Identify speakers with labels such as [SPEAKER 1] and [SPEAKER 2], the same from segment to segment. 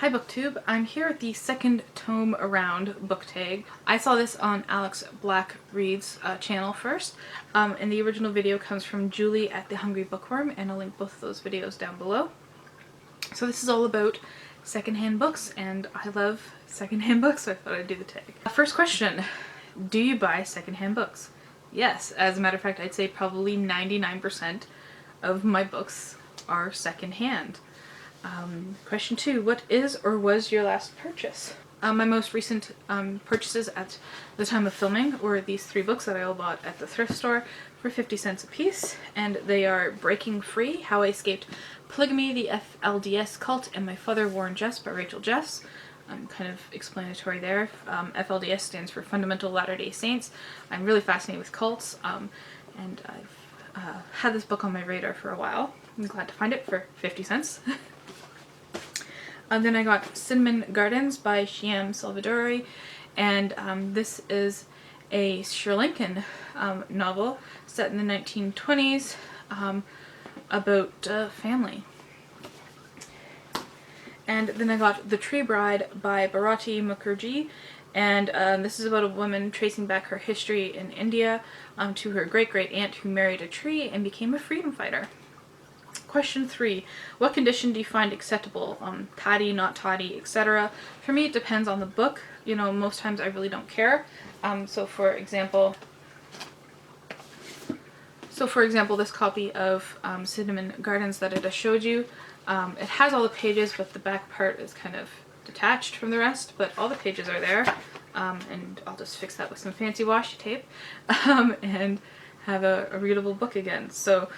[SPEAKER 1] Hi BookTube, I'm here at the second tome around book tag. I saw this on Alex Black Reads channel first, and the original video comes from Julie at The Hungry Bookworm, and I'll link both of those videos down below. So this is all about secondhand books, and I love secondhand books, so I thought I'd do the tag. First question, do you buy secondhand books? Yes, as a matter of fact, I'd say probably 99% of my books are secondhand. Question 2, what is or was your last purchase? My most recent purchases at the time of filming were these 3 books that I all bought at the thrift store for 50 cents a piece, and they are Breaking Free, How I Escaped Polygamy, the FLDS Cult, and My Father Warren Jeffs by Rachel Jeffs. Kind of explanatory there. FLDS stands for Fundamental Latter-day Saints. I'm really fascinated with cults, and I've had this book on my radar for a while. I'm glad to find it for 50 cents. Then I got Cinnamon Gardens by Shyam Salvadori, and this is a Sri Lankan novel set in the 1920s about family. And then I got The Tree Bride by Bharati Mukherjee, and this is about a woman tracing back her history in India to her great-great-aunt who married a tree and became a freedom fighter. Question 3, what condition do you find acceptable? Toddy, not toddy, etc. For me, it depends on the book. You know, most times I really don't care. So for example, this copy of Cinnamon Gardens that I just showed you, it has all the pages, but the back part is kind of detached from the rest, but all the pages are there. And I'll just fix that with some fancy washi tape and have a readable book again. So,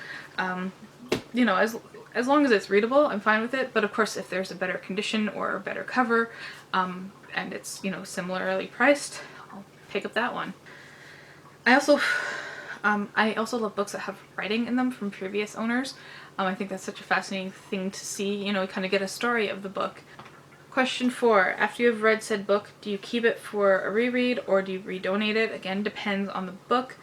[SPEAKER 1] you know, as long as it's readable, I'm fine with it. But of course, if there's a better condition or a better cover, and it's, you know, similarly priced, I'll pick up that one. I also love books that have writing in them from previous owners. I think that's such a fascinating thing to see, you know, kind of get a story of the book. Question 4, after you have read said book, do you keep it for a reread or do you redonate it? Again, depends on the book,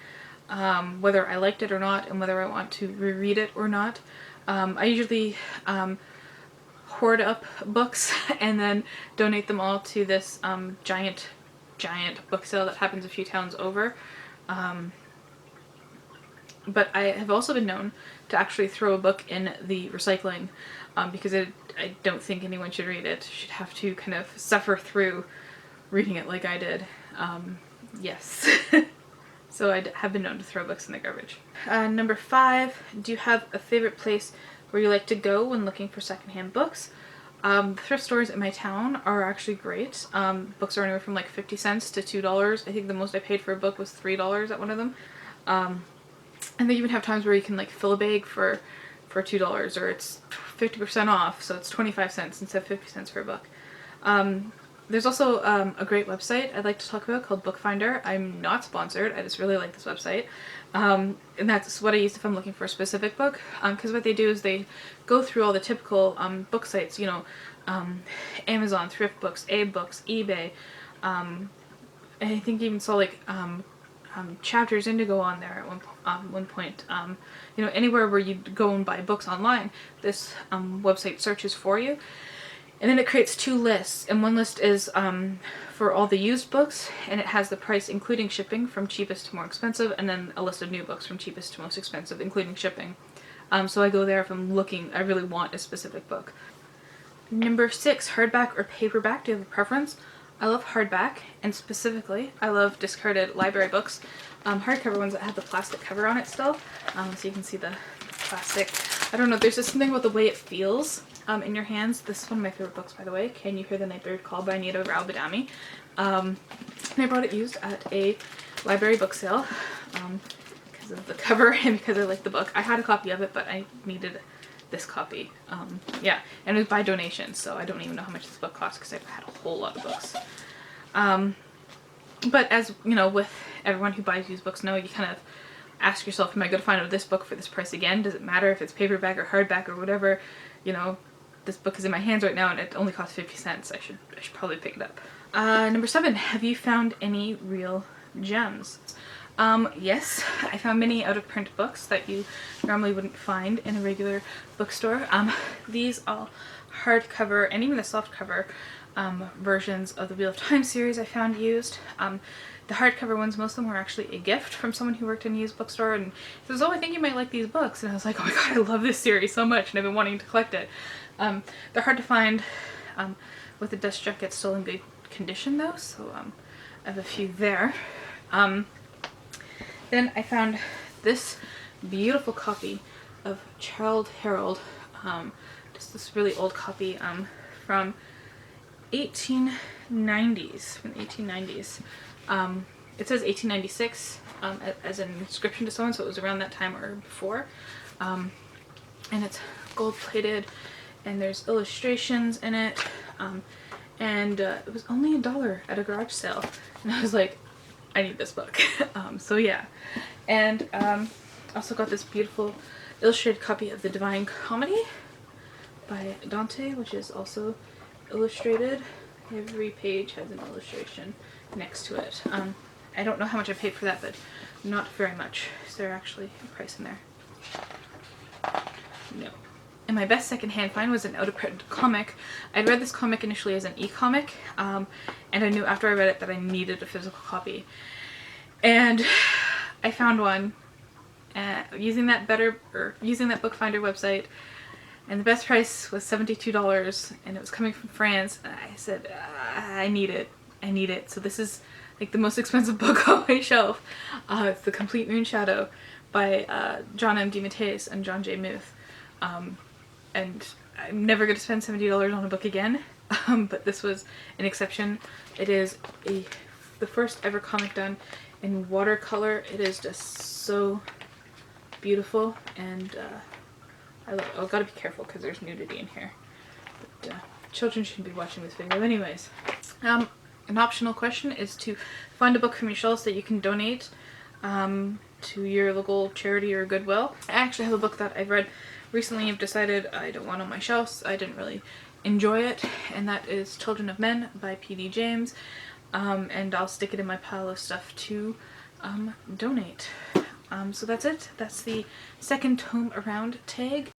[SPEAKER 1] whether I liked it or not, and whether I want to reread it or not. I usually hoard up books and then donate them all to this giant book sale that happens a few towns over. But I have also been known to actually throw a book in the recycling because I don't think anyone should read it. Should have to kind of suffer through reading it like I did. Yes. So I have been known to throw books in the garbage. Number 5, do you have a favorite place where you like to go when looking for secondhand books? Thrift stores in my town are actually great. Books are anywhere from like 50 cents to $2. I think the most I paid for a book was $3 at one of them. And they even have times where you can like fill a bag for $2, or it's 50% off, so it's 25 cents instead of 50 cents for a book. There's also a great website I'd like to talk about called Bookfinder. I'm not sponsored, I just really like this website. And that's what I use if I'm looking for a specific book, because what they do is they go through all the typical book sites, you know, Amazon, Thrift Books, Abe Books, eBay. I think even saw like Chapters Indigo on there at one point. You know, anywhere where you go and buy books online, this website searches for you. And then it creates 2 lists, and one list is for all the used books, and it has the price including shipping from cheapest to more expensive, and then a list of new books from cheapest to most expensive, including shipping. So I go there if I'm looking, I really want a specific book. Number 6, hardback or paperback, do you have a preference? I love hardback, and specifically, I love discarded library books. Hardcover ones that have the plastic cover on it still, so you can see the plastic. I don't know, there's just something about the way it feels in your hands. This is one of my favorite books, by the way, Can You Hear the Night Bird Call by Anita Rao-Badami. And I brought it used at a library book sale because of the cover and because I liked the book. I had a copy of it, but I needed this copy. Yeah, and it was by donation, so I don't even know how much this book cost because I've had a whole lot of books. But as you know, with everyone who buys used books know, you kind of ask yourself, am I going to find this book for this price again? Does it matter if it's paperback or hardback or whatever? You know, this book is in my hands right now and it only costs 50 cents. I should probably pick it up. Number 7, have you found any real gems? Yes, I found many out-of-print books that you normally wouldn't find in a regular bookstore. These all hardcover and even the softcover versions of the Wheel of Time series I found used. The hardcover ones, most of them were actually a gift from someone who worked in a used bookstore, and says, oh, I think you might like these books. And I was like, oh my god, I love this series so much, and I've been wanting to collect it. They're hard to find with the dust jacket still in good condition though, so I have a few there. Then I found this beautiful copy of Childe Harold, just this really old copy from 1890s, from the 1890s. It says 1896 as an inscription to someone, so it was around that time or before. And it's gold plated, and there's illustrations in it, and it was only $1 at a garage sale, and I was like, I need this book. So yeah, and also got this beautiful illustrated copy of the Divine Comedy by Dante, which is also illustrated. Every page has an illustration next to it. I don't know how much I paid for that, but not very much. Is there actually a price in there? No. And my best secondhand find was an out-of-print comic. I'd read this comic initially as an e-comic, and I knew after I read it that I needed a physical copy. And I found one using that Bookfinder website, and the best price was $72, and it was coming from France. And I said, I need it. I need it. So this is like the most expensive book on my shelf. It's The Complete Moon Shadow by John M. DeMatteis and John J. Muth. And I'm never going to spend $70 on a book again, but this was an exception. It is the first ever comic done in watercolor. It is just so beautiful, and I've got to be careful because there's nudity in here. But children shouldn't be watching this video anyways. An optional question is to find a book from your shelves that you can donate to your local charity or Goodwill. I actually have a book that I've read recently. I've decided I don't want on my shelves. I didn't really enjoy it, and that is Children of Men by P.D. James. And I'll stick it in my pile of stuff to donate. So that's it. That's the second Tome Around tag.